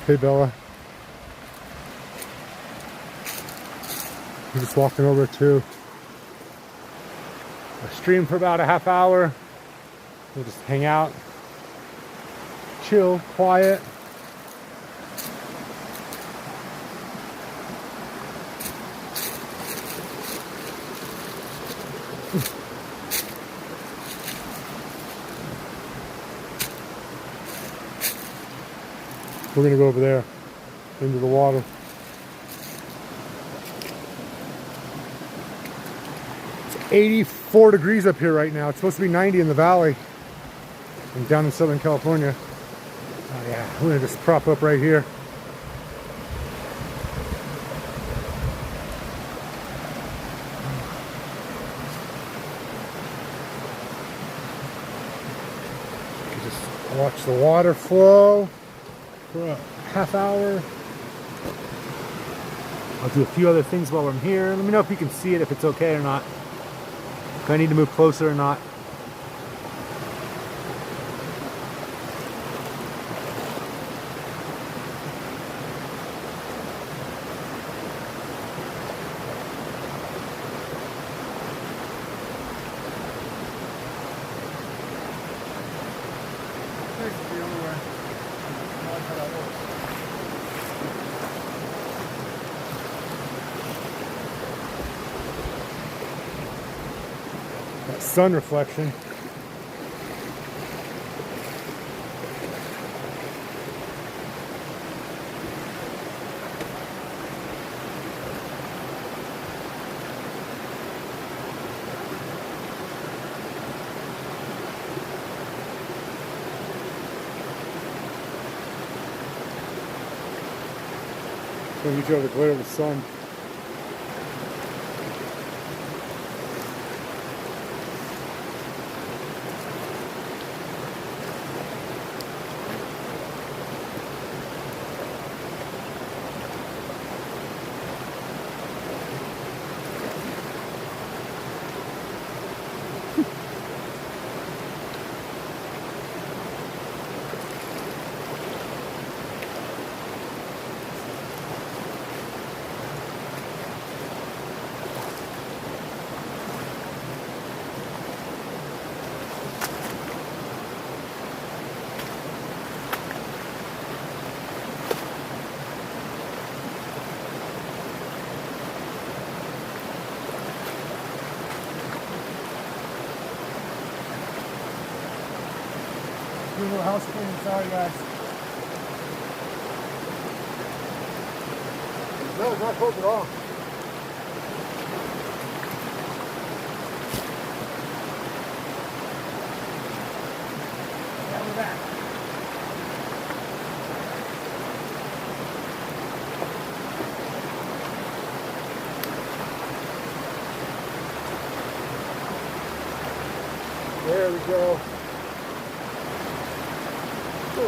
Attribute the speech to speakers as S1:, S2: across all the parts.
S1: Hey, Bella. We're just walking over to a stream for about a half hour. We'll just hang out, chill, quiet. We're gonna go over there into the water. It's 84 degrees up here right now. It's supposed to be 90 in the valley and down in Southern California. Oh yeah, we're gonna just prop up right here. Just watch the water flow for a half hour. I'll do a few other things while I'm here. Let me know if you can see it, if it's okay or not. If I need to move closer or not. That sun reflection. So you show the glare of the sun. Do a little house cleaning, sorry guys. No, it's not cold at all. Yeah, we're back. There we go. At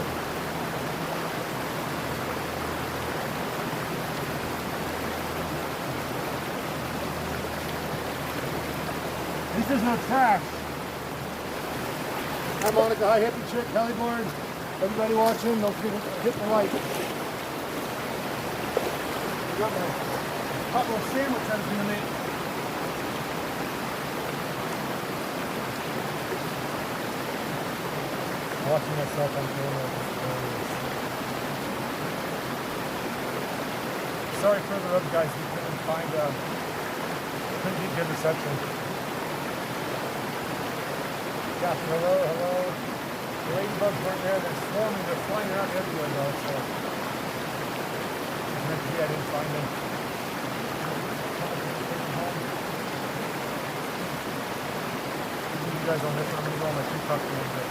S1: least there's no trash. Hi Monica, hi Hippie Chick, Hellyboard. Everybody watching, don't forget to hit the like. I got my hot little sandwich I was gonna make. Watching myself on camera. Sorry for the road, guys. We couldn't get good reception. Catherine, hello, hello. The ladybugs weren't there. They're swarming. They're flying around everywhere, though. So maybe I didn't find them. You guys on this? I'm gonna go on my TikTok a little bit.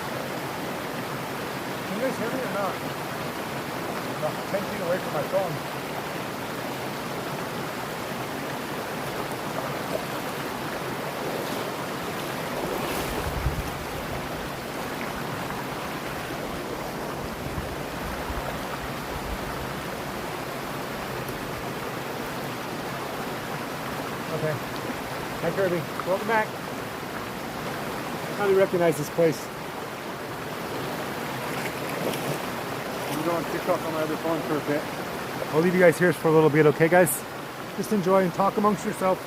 S1: Can you guys hear me or not? I'm about 10 feet away from my phone. Okay. Hi Kirby. Welcome back. I finally recognize this place. go on TikTok on my other phone for a bit. I'll leave you guys here for a little bit, okay guys? Just enjoy and talk amongst yourselves.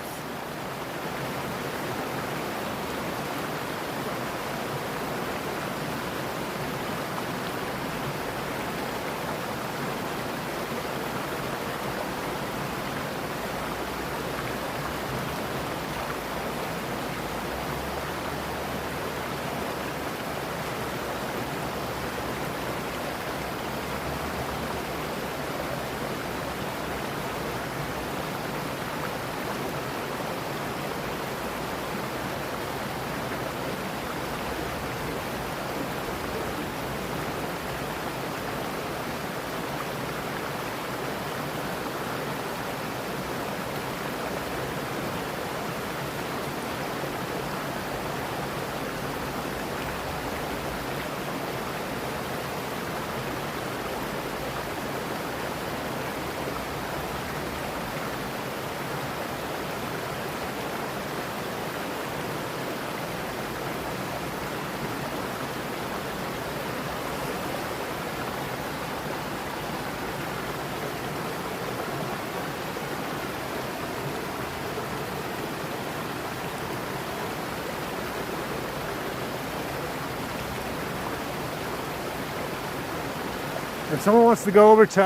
S1: If someone wants to go over to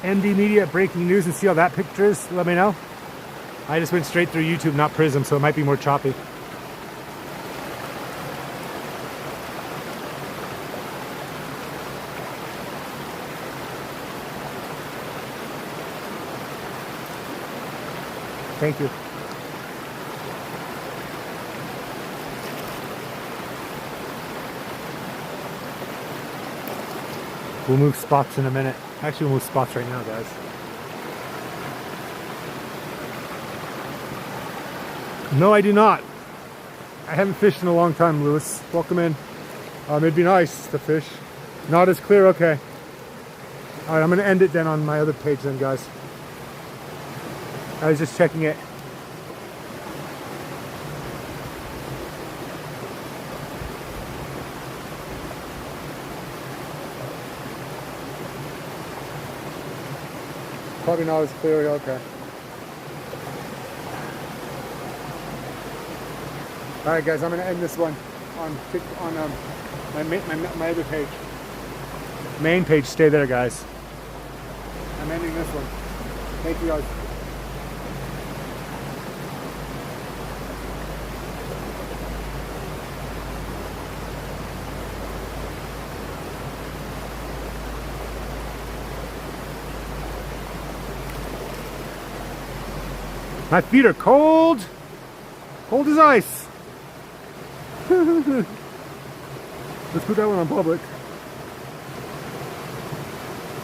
S1: MD Media Breaking News and see how that picture is, let me know. I just went straight through YouTube, not Prism, so it might be more choppy. Thank you. We'll move spots in a minute. Actually, we'll move spots right now, guys. No, I do not. I haven't fished in a long time, Lewis. Welcome in. It'd be nice to fish. Not as clear, okay. All right, I'm gonna end it then on my other page then, guys. I was just checking it. Probably not as clear, okay. All right, guys, I'm gonna end this one on my other page. Main page, stay there, guys. I'm ending this one. Thank you, guys. My feet are cold. Cold as ice. Let's put that one on public.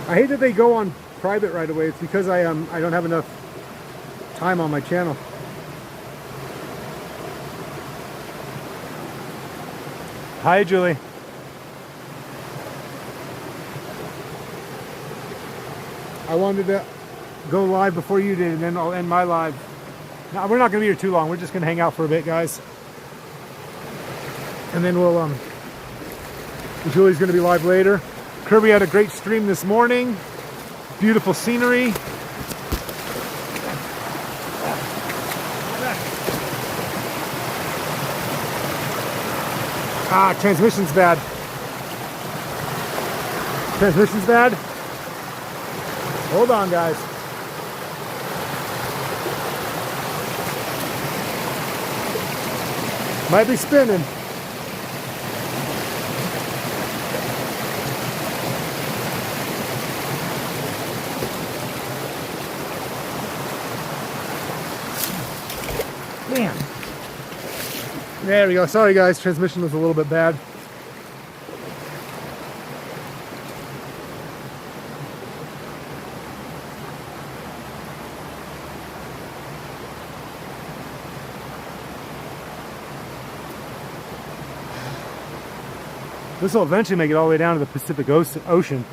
S1: I hate that they go on private right away. It's because I don't have enough time on my channel. Hi, Julie. I wanted to go live before you did, and then I'll end my live. No, we're not going to be here too long. We're just going to hang out for a bit, guys. And then we'll, Julie's going to be live later. Kirby had a great stream this morning. Beautiful scenery. Ah, transmission's bad. Transmission's bad? Hold on, guys. Might be spinning. Man. There we go. Sorry guys, transmission was a little bit bad. This will eventually make it all the way down to the Pacific Ocean.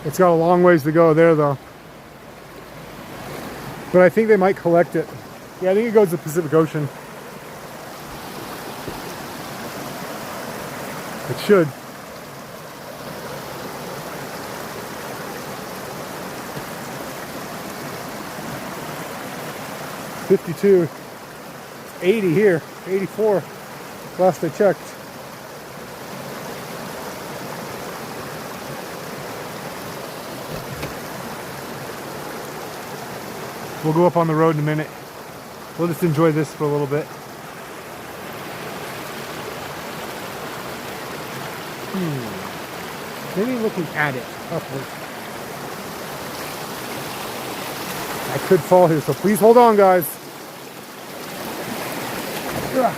S1: It's got a long ways to go there though. But I think they might collect it. Yeah, I think it goes to the Pacific Ocean. It should. 52. 80 here. 84. Last I checked. We'll go up on the road in a minute. We'll just enjoy this for a little bit. Maybe looking at it upward. I could fall here, so please hold on, guys. Ugh.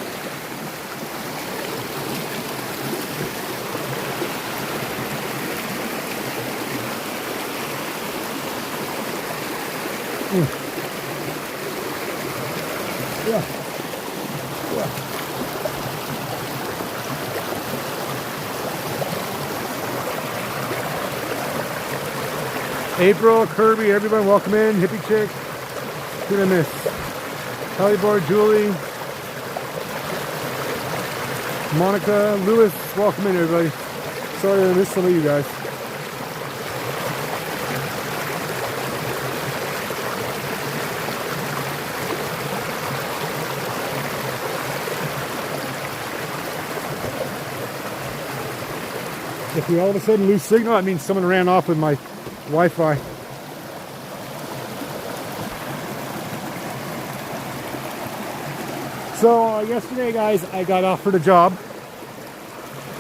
S1: Yeah. April, Kirby, everyone, welcome in. Hippie Chick. Who did I miss? Hollyboard, Julie, Monica, Lewis, welcome in, everybody. Sorry I missed some of you guys. If we all of a sudden lose signal, that means someone ran off with my Wi-Fi. So yesterday, guys, I got offered a job,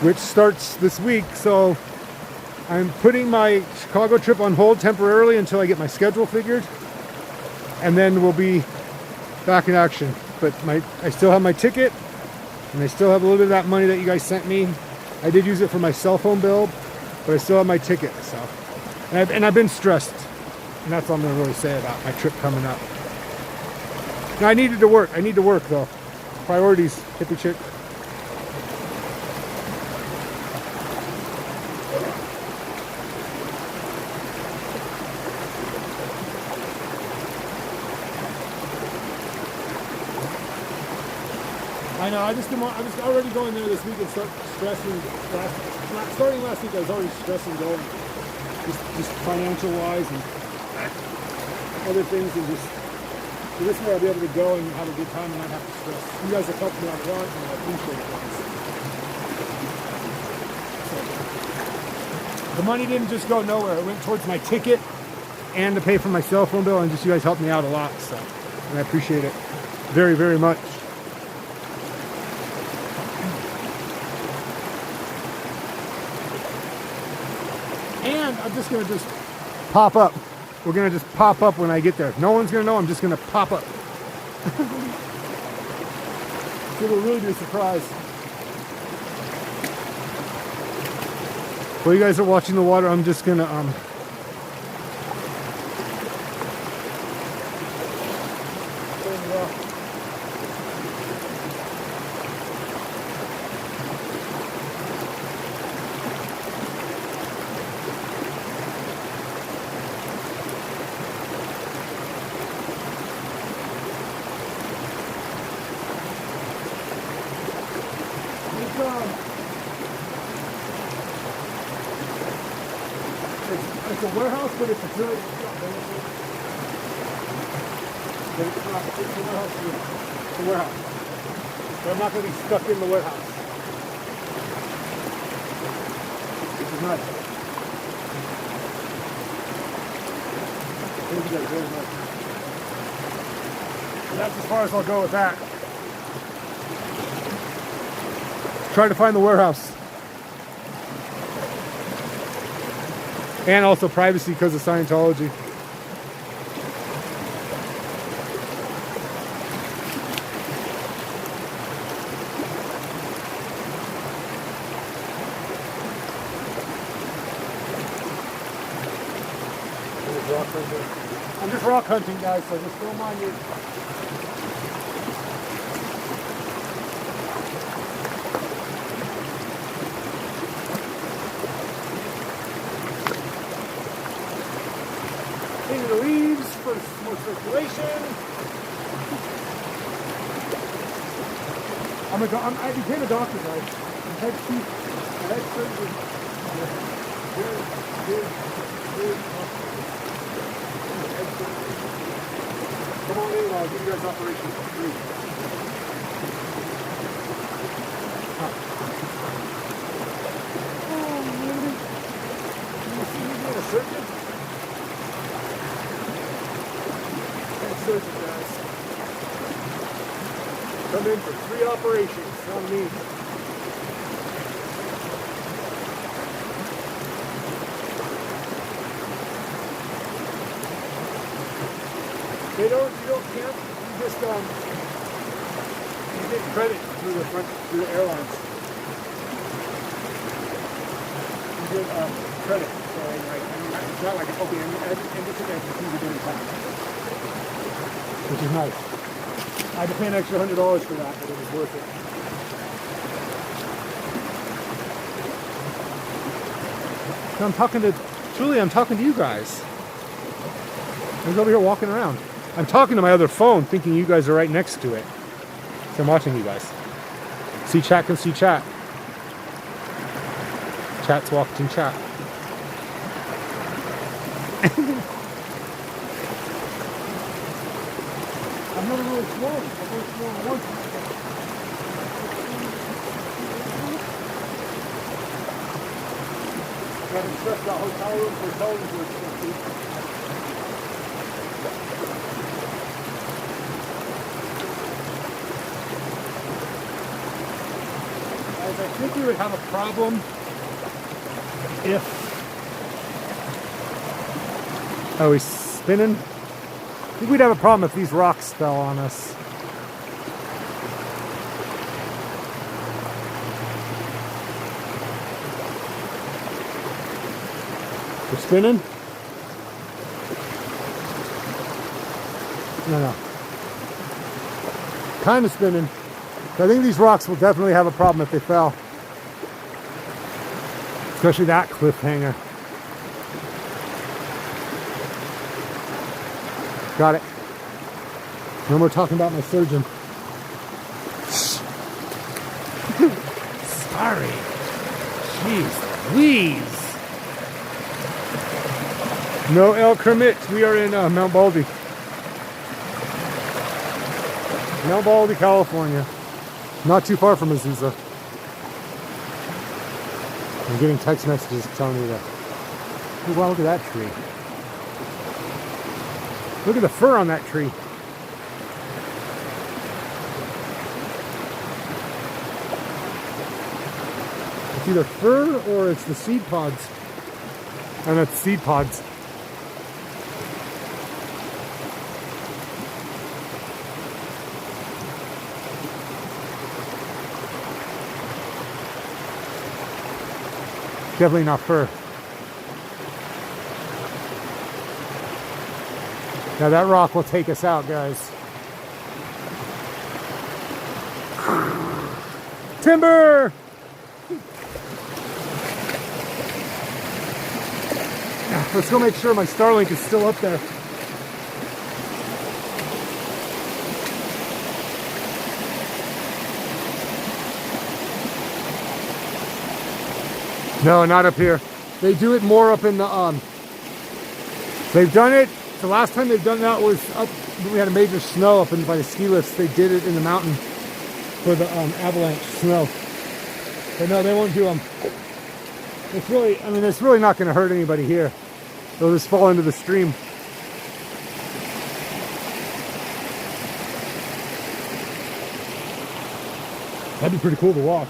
S1: which starts this week. So I'm putting my Chicago trip on hold temporarily until I get my schedule figured, and then we'll be back in action. But I still have my ticket, and I still have a little bit of that money that you guys sent me. I did use it for my cell phone bill, but I still have my ticket. So, and I've been stressed, and that's all I'm gonna really say about my trip coming up. Now I needed to work. I need to work though. Priorities, hippie chick. I know. I was already going there this week and start stressing. Starting last week, I was already stressing going, just financial wise and other things, and just. So this way I'll be able to go and have a good time and not have to stress. You guys have helped me out a lot, and I appreciate it. So, the money didn't just go nowhere. It went towards my ticket and to pay for my cell phone bill, and just you guys helped me out a lot. So, and I appreciate it very, very much. And I'm just going to pop up. We're going to just pop up when I get there. No one's going to know. I'm just going to pop up. It'll really be a surprise. While you guys are watching the water, I'm just going to... It's a warehouse, but it's a good. It's a warehouse. It's a warehouse. But I'm not going to be stuck in the warehouse. Which is nice. Thank you guys very much. And that's as far as I'll go with that. Try to find the warehouse. And also privacy because of Scientology. I'm just rock hunting, guys, so just don't mind me. The leaves for more circulation. I became a doctor, guys. I'm head chief. I had surgery. Come on in, I'll give you guys operation for free. Oh, man. You see me being a surgeon? I'm a surgeon, guys. Come in for 3 operations on me. You can't, you just, you get credit through the airlines. You get, credit, so like, it's not like, okay, and this is everything you're doing time. Which is nice. I had to pay an extra $100 for that, but it was worth it. So I'm talking to, Julie, I'm talking to you guys. I was over here walking around. I'm talking to my other phone, thinking you guys are right next to it. So I'm watching you guys. See chat can see chat. Chat's walked in chat. I've never really flown. I've only flown once. I haven't stressed out hotel rooms or hotel rooms are expensive. I think we would have a problem if... Are we spinning? I think we'd have a problem if these rocks fell on us. We're spinning? No. Kind of spinning. I think these rocks will definitely have a problem if they fell. Especially that cliffhanger. Got it. No more talking about my surgeon. Sorry. Jeez Louise. No El Kermit. We are in Mount Baldy. Mount Baldy, California. Not too far from Azusa. I'm getting text messages telling me that. Oh, wow, look at that tree. Look at the fur on that tree. It's either fur or it's the seed pods. And it's seed pods. Definitely not fur. Now that rock will take us out, guys. Timber! Let's go make sure my Starlink is still up there. No, not up here. They do it more up in the, they've done it, the last time they've done that was up, we had a major snow up in by the ski lifts. They did it in the mountain for the avalanche snow. But no, they won't do them. It's really, I mean, it's really not going to hurt anybody here. They'll just fall into the stream. That'd be pretty cool to watch.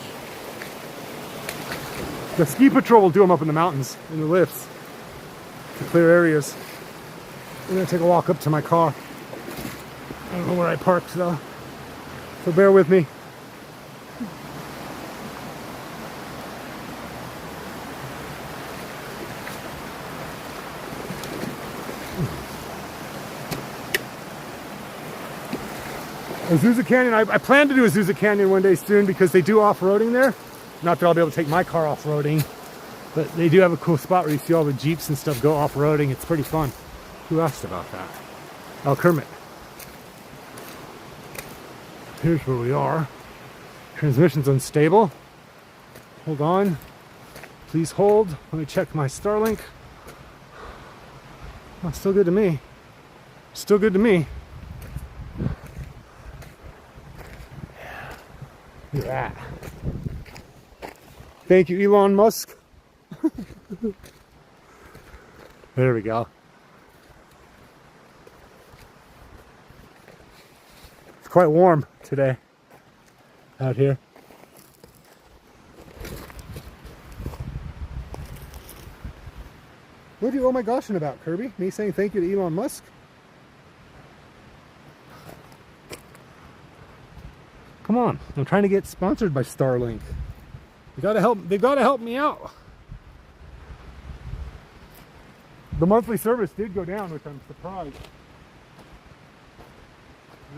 S1: The ski patrol will do them up in the mountains, in the lifts, to clear areas. I'm gonna take a walk up to my car. I don't know where I parked though, so bear with me. Azusa Canyon, I plan to do Azusa Canyon one day soon because they do off-roading there. Not that I'll be able to take my car off-roading, but they do have a cool spot where you see all the Jeeps and stuff go off-roading. It's pretty fun. Who asked about that? Oh, Kermit. Here's where we are. Transmission's unstable. Hold on. Please hold. Let me check my Starlink. Oh, still good to me. Still good to me. that. Thank you, Elon Musk. There we go. It's quite warm today out here. What do you oh my goshing about, Kirby? Me saying thank you to Elon Musk? Come on, I'm trying to get sponsored by Starlink. They gotta help me out. The monthly service did go down, which I'm surprised.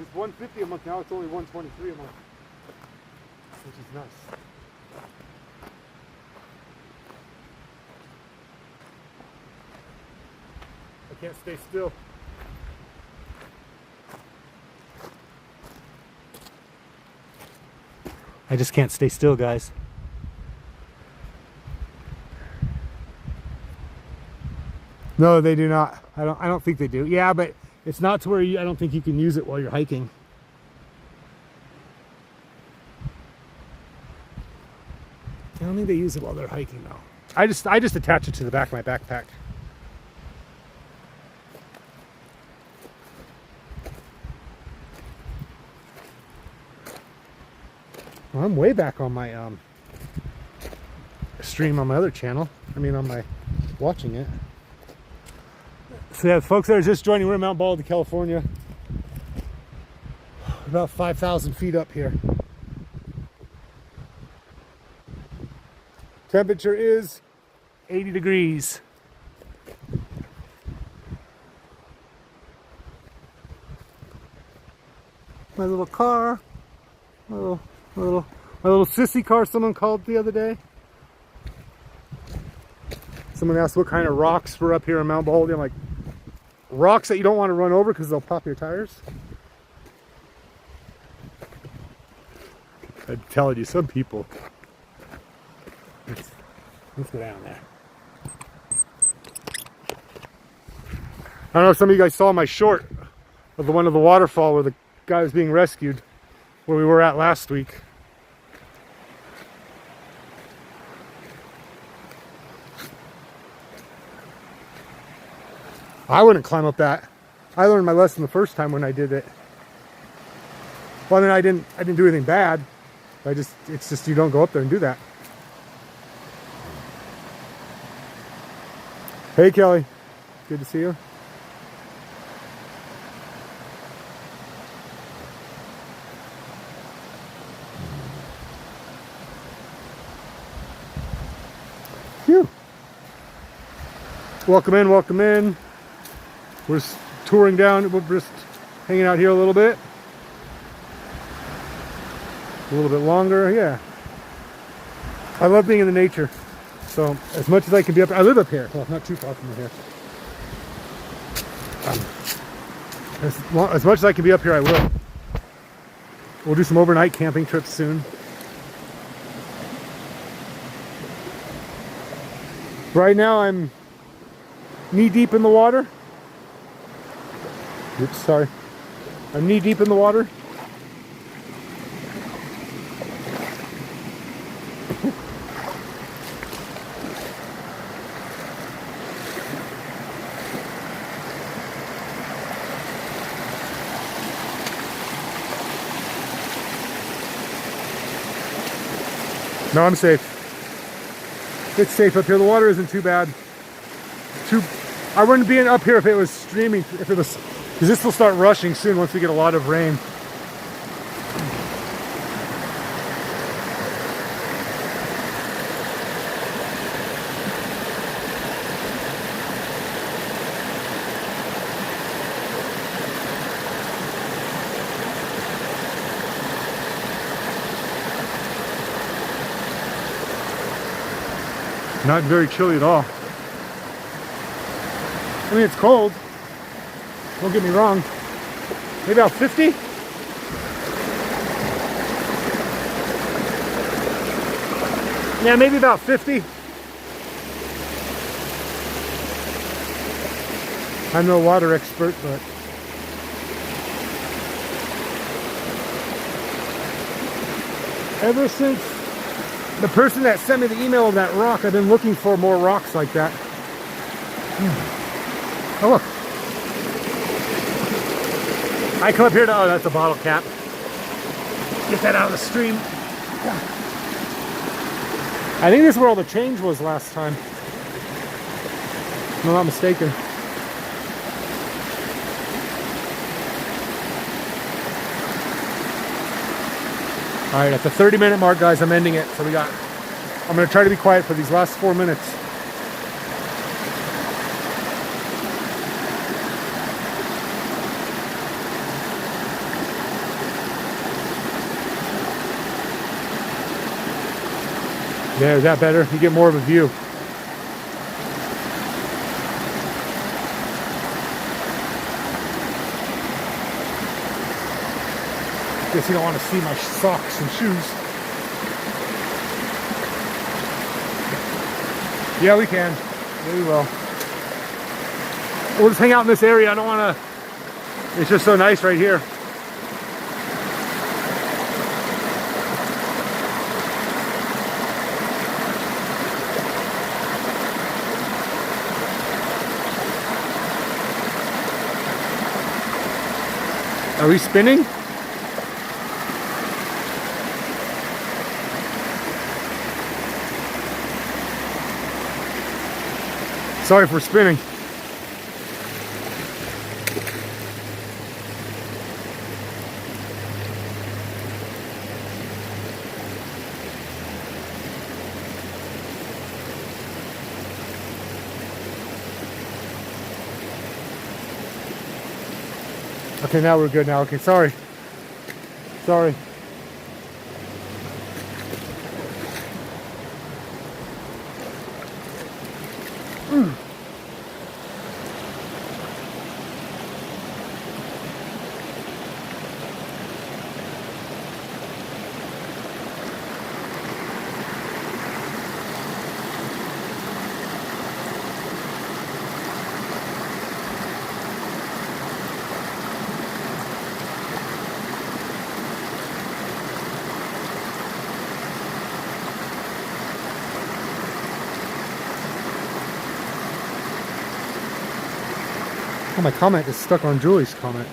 S1: It's $150 a month now, it's only $123 a month. Which is nice. I can't stay still. I just can't stay still, guys. No, they do not. I don't think they do. Yeah, but it's not to where I don't think you can use it while you're hiking. I don't think they use it while they're hiking though. I just attach it to the back of my backpack. Well, I'm way back on my stream on my other channel. I mean, on my watching it. So yeah, folks that are just joining, we're in Mount Baldy, California. About 5,000 feet up here. Temperature is 80 degrees. My little car, my little sissy car someone called the other day. Someone asked what kind of rocks were up here in Mount Baldy. I'm like, rocks that you don't want to run over because they'll pop your tires. I'm telling you, some people. Let's go down there. I don't know if some of you guys saw my short of the one of the waterfall where the guy was being rescued, where we were at last week. I wouldn't climb up that. I learned my lesson the first time when I did it. Well, then I didn't do anything bad. It's just you don't go up there and do that. Hey Kelly, good to see you. Phew. Welcome in, welcome in. We're just touring down, we're just hanging out here a little bit. A little bit longer, yeah. I love being in the nature. So as much as I can be up, I live up here. Well, not too far from here. As much as I can be up here, I will. We'll do some overnight camping trips soon. Right now I'm knee deep in the water. Oops, sorry. I'm knee deep in the water. No, I'm safe. It's safe up here. The water isn't too bad. I wouldn't be up here if it was streaming, because this will start rushing soon once we get a lot of rain. Not very chilly at all. I mean, it's cold. Don't get me wrong. Maybe about 50? Yeah, maybe about 50. I'm no water expert, but Ever since the person that sent me the email of that rock, I've been looking for more rocks like that. Oh look. I come up here to, oh, that's a bottle cap. Get that out of the stream. I think this is where all the change was last time. If I'm not mistaken. All right, at the 30-minute mark, guys, I'm ending it. So I'm gonna try to be quiet for these last 4 minutes. There, is that better? You get more of a view. Guess you don't want to see my socks and shoes. Yeah, we can. Yeah, we will. We'll just hang out in this area. I don't want to... It's just so nice right here. Are we spinning? Sorry for spinning. Okay, now we're good now. Okay, sorry. Sorry. Oh, my comment is stuck on Julie's comment.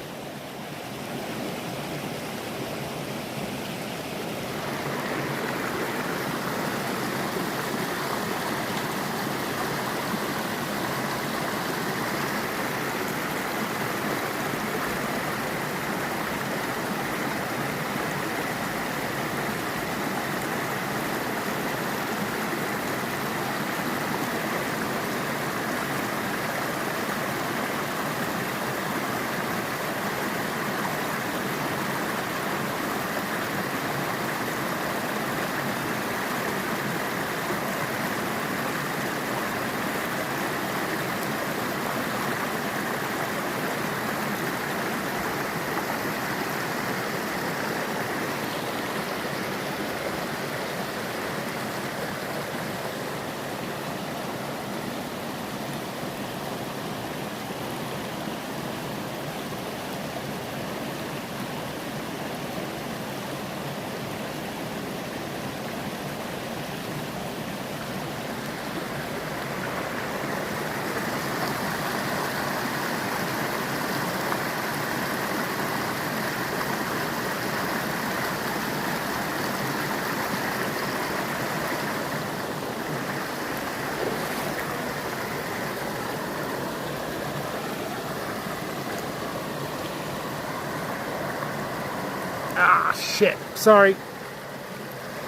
S1: Ah, shit. Sorry.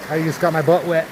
S1: I just got my butt wet.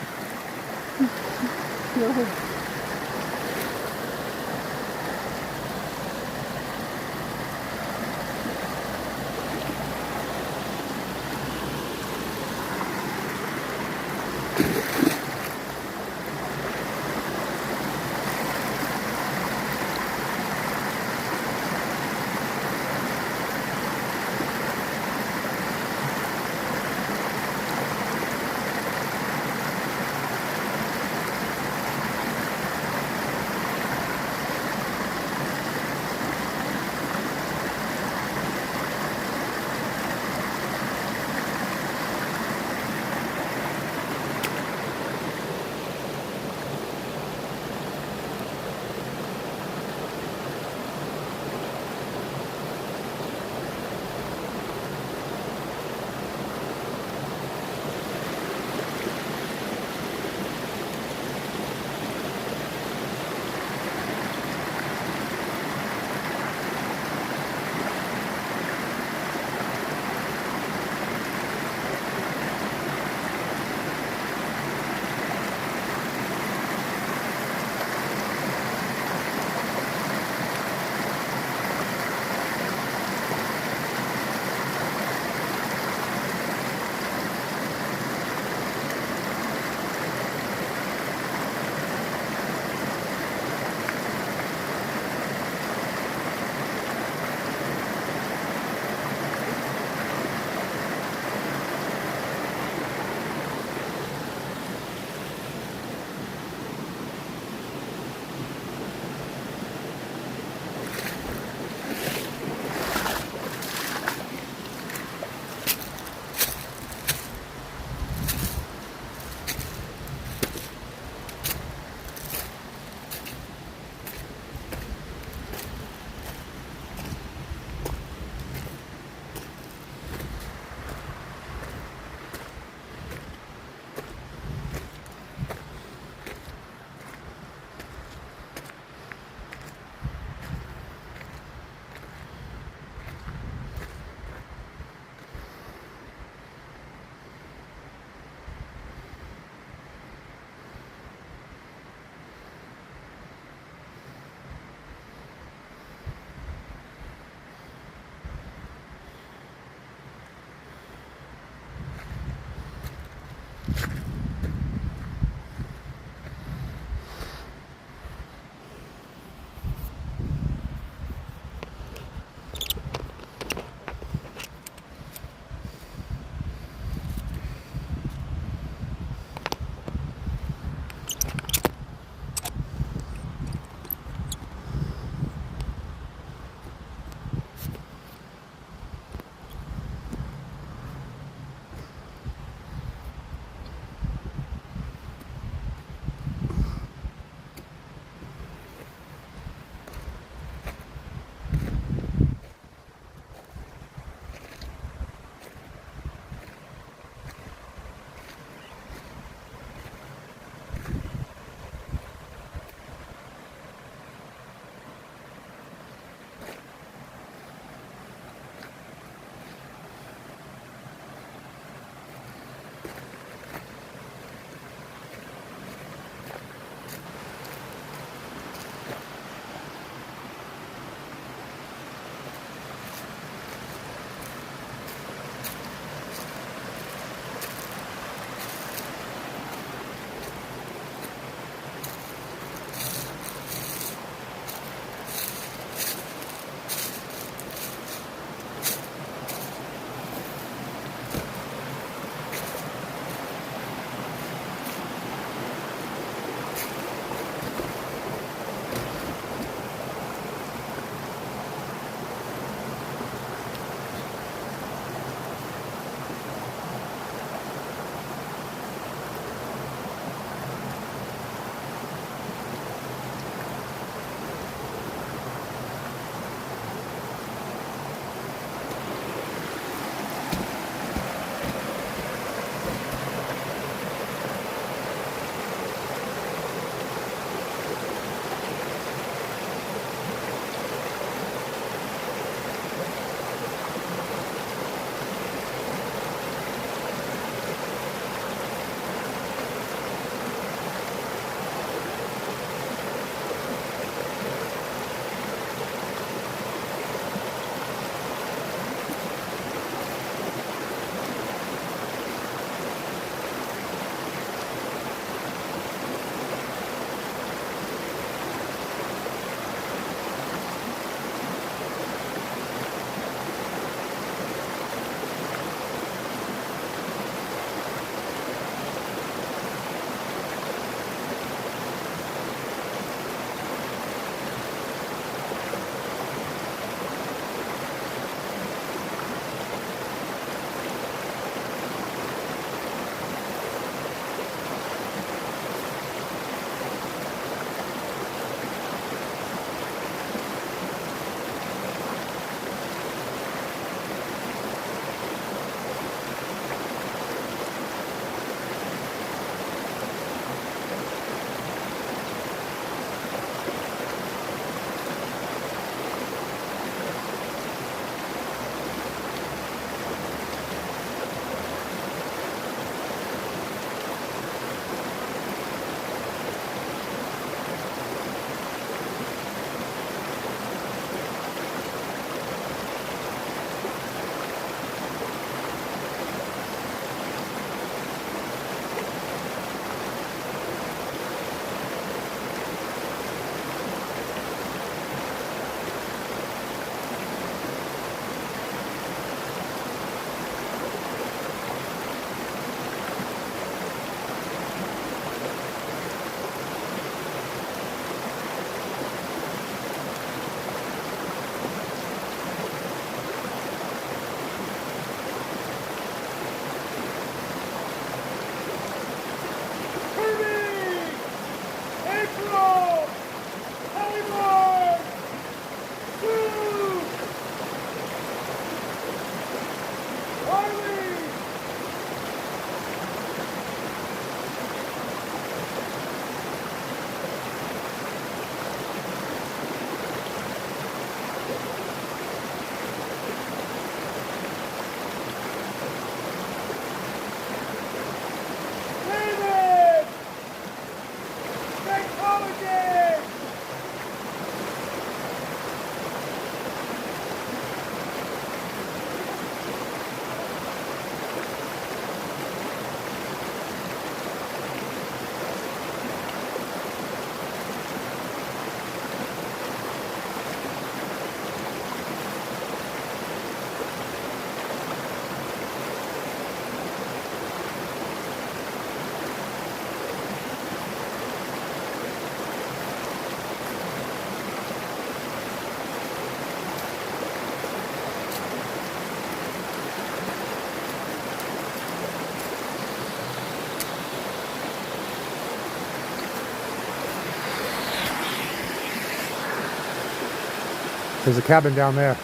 S1: There's a cabin down there.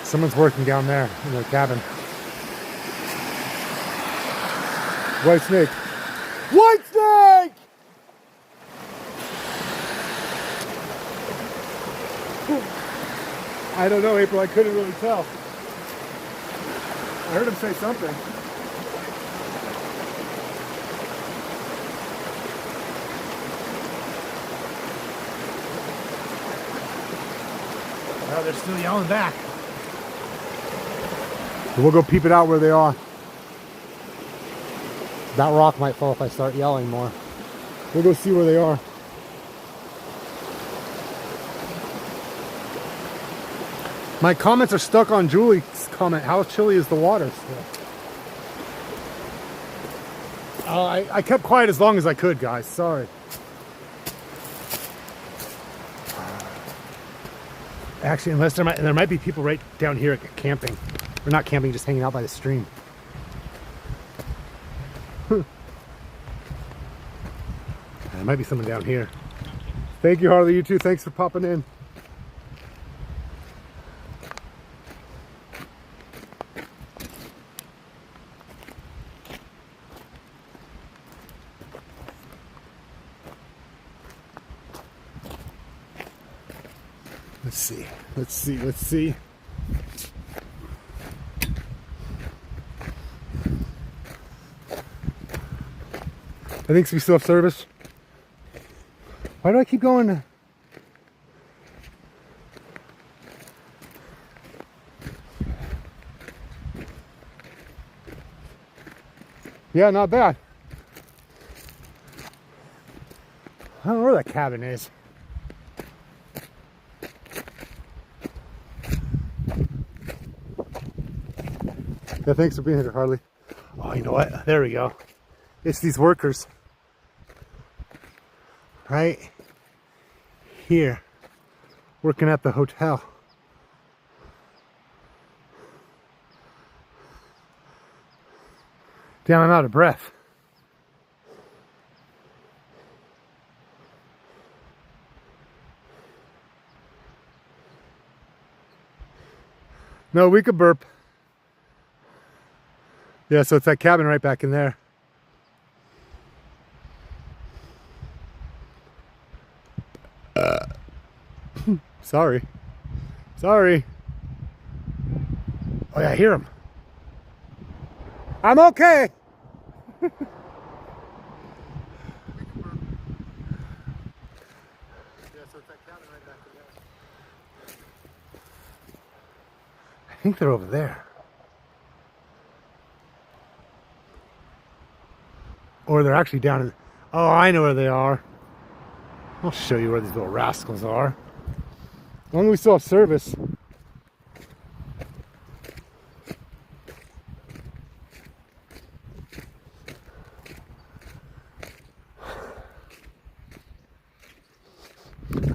S1: Someone's working down there in their cabin. White snake. White snake! I don't know, April. I couldn't really tell. I heard him say something. Oh, they're still yelling back. We'll go peep it out where they are. That rock might fall if I start yelling more. We'll go see where they are. My comments are stuck on Julie's comment. How chilly is the water still? I kept quiet as long as I could, guys. Sorry. Actually, unless there might be people right down here camping. Or not camping, just hanging out by the stream. There might be someone down here. Thank you, Harley. You too. Thanks for popping in. Let's see. Let's see. Let's see. I think we still have service. Why do I keep going? Yeah, not bad. I don't know where that cabin is. Yeah, thanks for being here, Harley. Oh, you know what? There we go. It's these workers. Right here. Working at the hotel. Damn, I'm out of breath. No, we could burp. Yeah, so it's that cabin right back in there. Sorry. Sorry. Oh yeah, I hear him. I'm okay. Yeah, so it's that cabin right back in there. I think they're over there. Or they're actually down in... Oh, I know where they are. I'll show you where these little rascals are. As long as we still have service.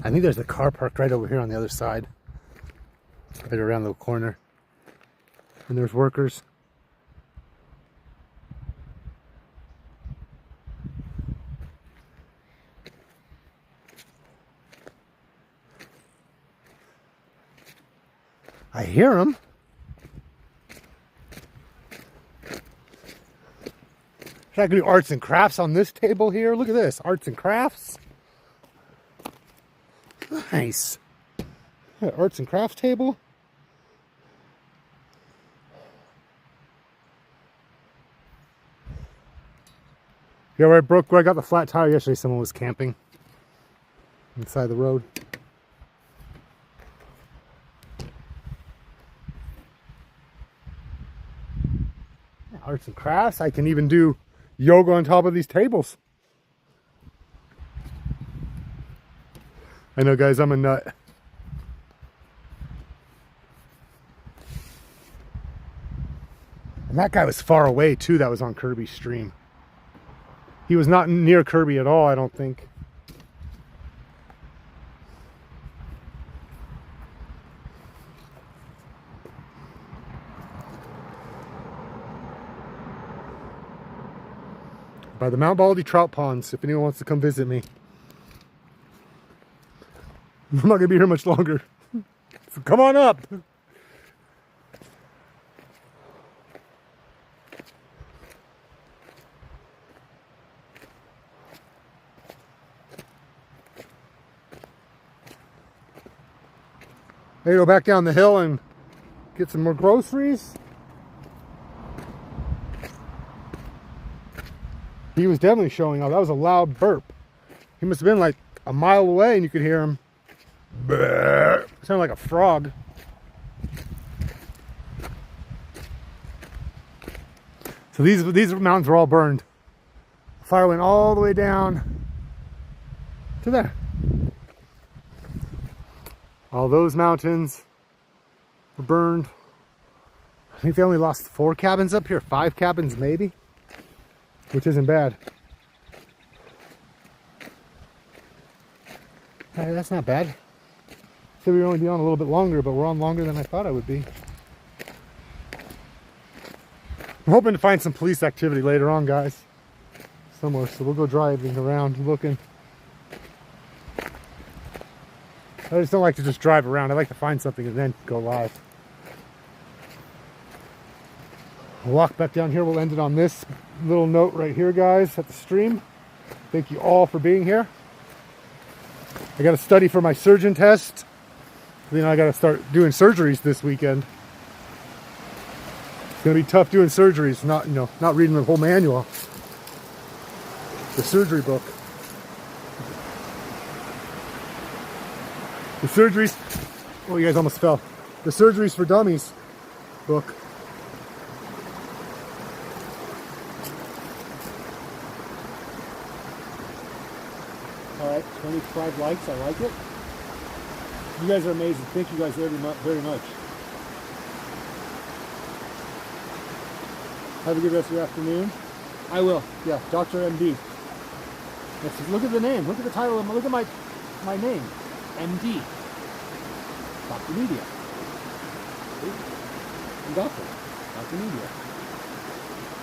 S1: I think there's a car parked right over here on the other side. Right around the corner. And there's workers. I hear them. Should I do arts and crafts on this table here? Look at this, arts and crafts. Nice. Yeah, arts and crafts table. Yeah, where I got the flat tire yesterday, someone was camping inside the road. Arts and crafts. I can even do yoga on top of these tables. I know, guys, I'm a nut. And that guy was far away too. That was on Kirby's stream. He was not near Kirby at all, I don't think. By the Mount Baldy trout ponds, if anyone wants to come visit me. I'm not gonna be here much longer. So come on up. Maybe go back down the hill and get some more groceries. He was definitely showing up. That was a loud burp. He must have been like a mile away and you could hear him. It sounded like a frog. So these mountains were all burned. The fire went all the way down to there. All those mountains were burned. I think they only lost 4 cabins up here, 5 cabins maybe, which isn't bad. Hey, that's not bad. So we were only be on a little bit longer, but we're on longer than I thought I would be. I'm hoping to find some police activity later on, guys, somewhere. So we'll go driving around looking. I just don't like to just drive around. I like to find something and then go live. We'll walk back down here. We'll end it on this little note right here, guys, at the stream. Thank you all for being here. I got to study for my surgeon test. You know, I got to start doing surgeries this weekend. It's going to be tough doing surgeries, not reading the whole manual. The surgery book. The surgeries, oh, you guys almost fell. The Surgeries for Dummies book. All right, 25 likes, I like it. You guys are amazing. Thank you guys very much. Have a good rest of your afternoon. I will, yeah, Dr. MD. Look at the name, look at the title, look at my name. MD. Dr. Media. I'm Doctor. Dr. Media.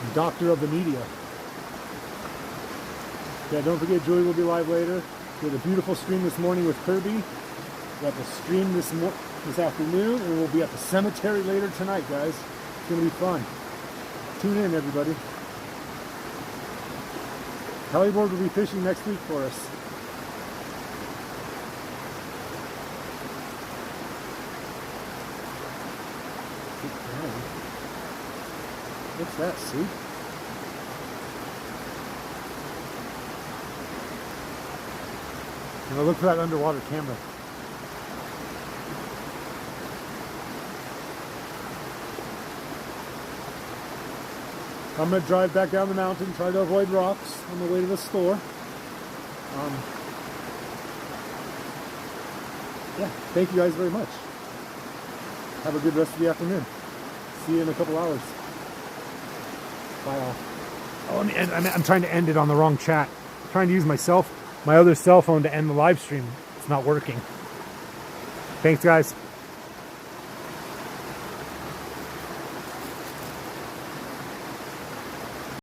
S1: I'm Doctor of the Media. Yeah, don't forget, Julie will be live later. We had a beautiful stream this morning with Kirby. We have the stream this afternoon, and we'll be at the cemetery later tonight, guys. It's going to be fun. Tune in, everybody. Halliburton will be fishing next week for us. What's that, see? And I'll look for that underwater camera. I'm going to drive back down the mountain, try to avoid rocks on the way to the store. Yeah, thank you guys very much. Have a good rest of the afternoon. See you in a couple hours. Bye all. Oh, I'm trying to end it on the wrong chat. I'm trying to use my other cell phone to end the live stream. It's not working. Thanks, guys.